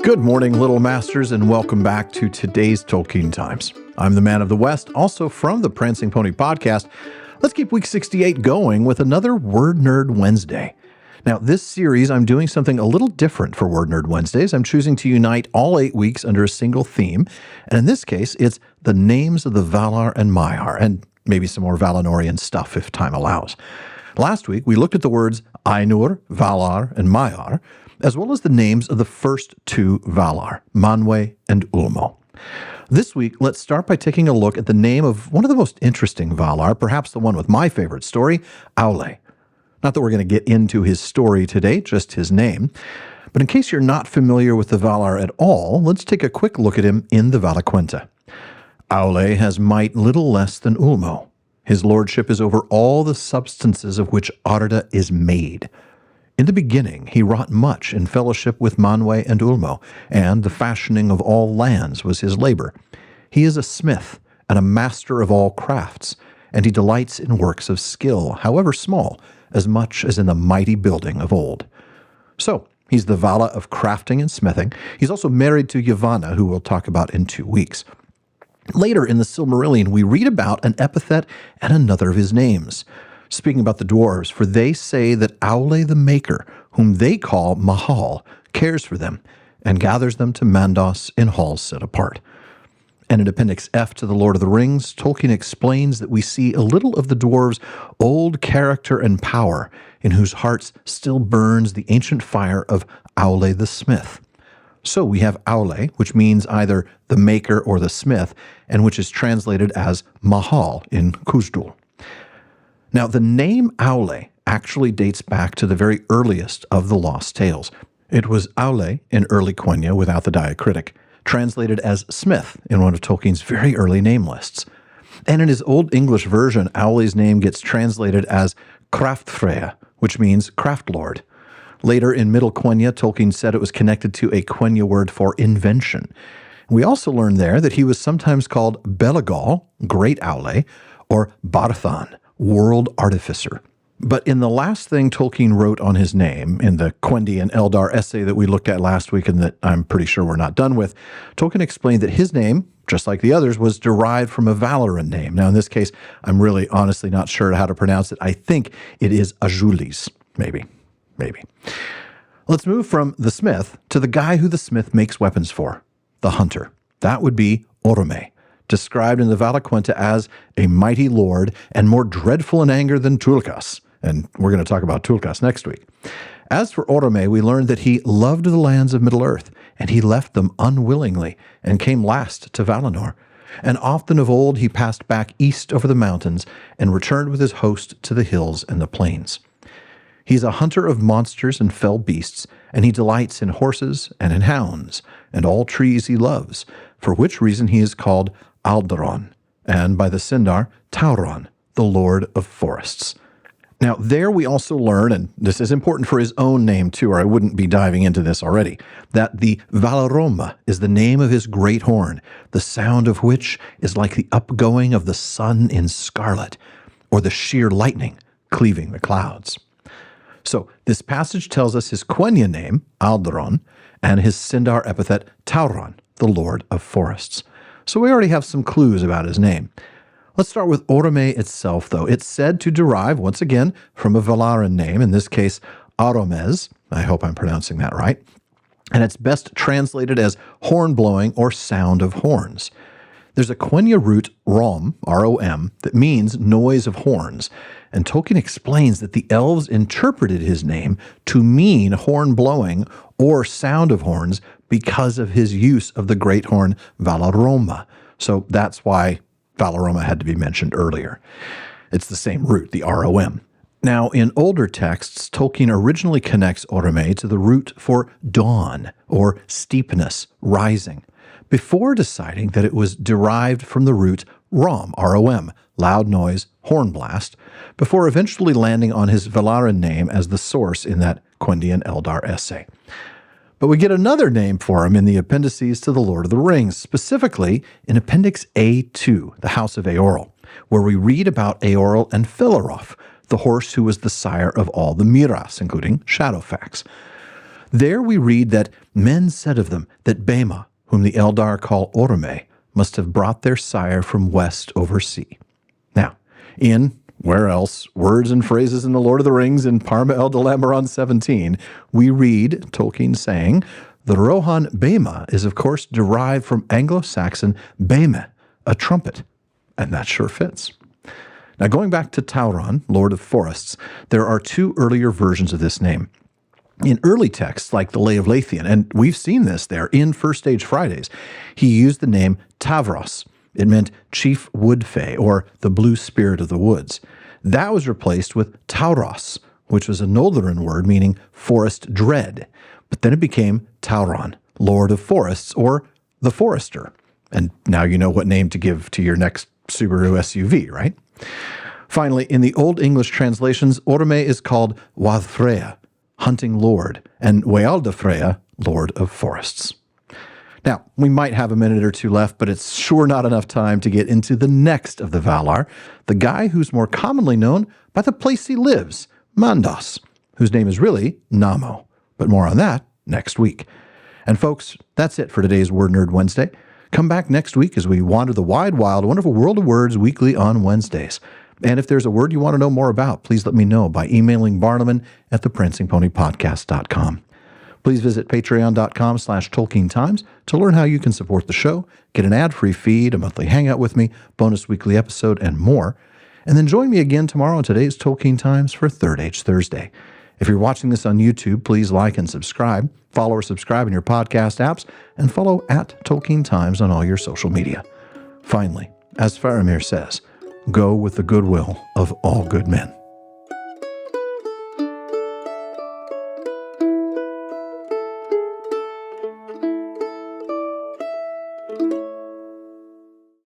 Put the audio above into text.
Good morning, Little Masters, and welcome back to today's Tolkien Times. I'm the Man of the West, also from the Prancing Pony podcast. Let's keep week 68 going with another Word Nerd Wednesday. Now, this series, I'm doing something a little different for Word Nerd Wednesdays. I'm choosing to unite all 8 weeks under a single theme, and in this case, it's the names of the Valar and Maiar, and maybe some more Valinorian stuff if time allows. Last week, we looked at the words Ainur, Valar, and Maiar, as well as the names of the first 2 Valar, Manwë and Ulmo. This week, let's start by taking a look at the name of one of the most interesting Valar, perhaps the one with my favorite story, Aulë. Not that we're going to get into his story today, just his name. But in case you're not familiar with the Valar at all, let's take a quick look at him in the Valaquenta. Aulë has might little less than Ulmo. His lordship is over all the substances of which Arda is made. In the beginning, he wrought much in fellowship with Manwë and Ulmo, and the fashioning of all lands was his labor. He is a smith and a master of all crafts, and he delights in works of skill, however small, as much as in the mighty building of old. So, he's the Vala of crafting and smithing. He's also married to Yavanna, who we'll talk about in 2 weeks. Later in the Silmarillion, we read about an epithet and another of his names. Speaking about the dwarves, for they say that Aulë the Maker, whom they call Mahal, cares for them, and gathers them to Mandos in halls set apart. And in Appendix F to The Lord of the Rings, Tolkien explains that we see a little of the dwarves' old character and power, in whose hearts still burns the ancient fire of Aulë the Smith. So we have Aulë, which means either the maker or the smith, and which is translated as Mahal in Khuzdul. Now, the name Aulë actually dates back to the very earliest of the Lost Tales. It was Aulë in early Quenya without the diacritic, translated as Smith in one of Tolkien's very early name lists. And in his Old English version, Auli's name gets translated as Craftfrea, which means craft lord. Later in Middle Quenya, Tolkien said it was connected to a Quenya word for invention. We also learned there that he was sometimes called Belagal, Great Aulë, or Barthan, World-Artificer. But in the last thing Tolkien wrote on his name, in the Quendi and Eldar essay that we looked at last week and that I'm pretty sure we're not done with, Tolkien explained that his name, just like the others, was derived from a Valoran name. Now, in this case, I'm really honestly not sure how to pronounce it. I think it is Ajulis. Maybe. Let's move from the smith to the guy who the smith makes weapons for, the hunter. That would be Oromë, described in the Valaquenta as a mighty lord and more dreadful in anger than Tulkas. And we're going to talk about Tulkas next week. As for Oromë, we learned that he loved the lands of Middle-earth, and he left them unwillingly and came last to Valinor. And often of old he passed back east over the mountains and returned with his host to the hills and the plains. He's a hunter of monsters and fell beasts, and he delights in horses and in hounds, and all trees he loves, for which reason he is called Alderon, and by the Sindar, Tauron, the Lord of Forests. Now, there we also learn, and this is important for his own name too, or I wouldn't be diving into this already, that the Valaroma is the name of his great horn, the sound of which is like the upgoing of the sun in scarlet, or the sheer lightning cleaving the clouds. So, this passage tells us his Quenya name, Alderon, and his Sindar epithet, Tauron, the Lord of Forests. So we already have some clues about his name. Let's start with Oromë itself, though. It's said to derive, once again, from a Valaran name, in this case, Oromez. I hope I'm pronouncing that right. And it's best translated as horn-blowing or sound of horns. There's a Quenya root, rom, R-O-M, that means noise of horns. And Tolkien explains that the elves interpreted his name to mean horn-blowing or sound of horns because of his use of the great horn Valaroma. So that's why Valaroma had to be mentioned earlier. It's the same root, the R-O-M. Now, in older texts, Tolkien originally connects Oromë to the root for dawn or steepness, rising, before deciding that it was derived from the root rom, R-O-M, loud noise, hornblast, before eventually landing on his Valaran name as the source in that Quendi and Eldar essay. But we get another name for him in the appendices to The Lord of the Rings, specifically in Appendix A2, the House of Eorl, where we read about Eorl and Philaroth, the horse who was the sire of all the Miras, including Shadowfax. There we read that men said of them that Bema, whom the Eldar call Oromë, must have brought their sire from west over sea. Now, in where else? Words and Phrases in the Lord of the Rings in Parma El Dalameron 17, we read Tolkien saying, the Rohan Bema is of course derived from Anglo-Saxon Beme, a trumpet. And that sure fits. Now going back to Tauron, Lord of Forests, there are two earlier versions of this name. In early texts like the Lay of Lathian, and we've seen this there in First Age Fridays, he used the name Tavros. It meant chief wood fae, or the blue spirit of the woods. That was replaced with Tauros, which was a Noldoran word meaning forest dread. But then it became Tauron, Lord of Forests, or the Forester. And now you know what name to give to your next Subaru SUV, right? Finally, in the Old English translations, Oromë is called Wathfrea, hunting lord, and Wealdafrea, Lord of Forests. Now, we might have a minute or two left, but it's sure not enough time to get into the next of the Valar, the guy who's more commonly known by the place he lives, Mandos, whose name is really Namo. But more on that next week. And folks, that's it for today's Word Nerd Wednesday. Come back next week as we wander the wide, wild, wonderful world of words weekly on Wednesdays. And if there's a word you want to know more about, please let me know by emailing barnabin@theprancingponypodcast.com. Please visit patreon.com/TolkienTimes to learn how you can support the show, get an ad-free feed, a monthly hangout with me, bonus weekly episode, and more. And then join me again tomorrow on today's Tolkien Times for Third Age Thursday. If you're watching this on YouTube, please like and subscribe. Follow or subscribe in your podcast apps, and follow @Tolkien Times on all your social media. Finally, as Faramir says, go with the goodwill of all good men.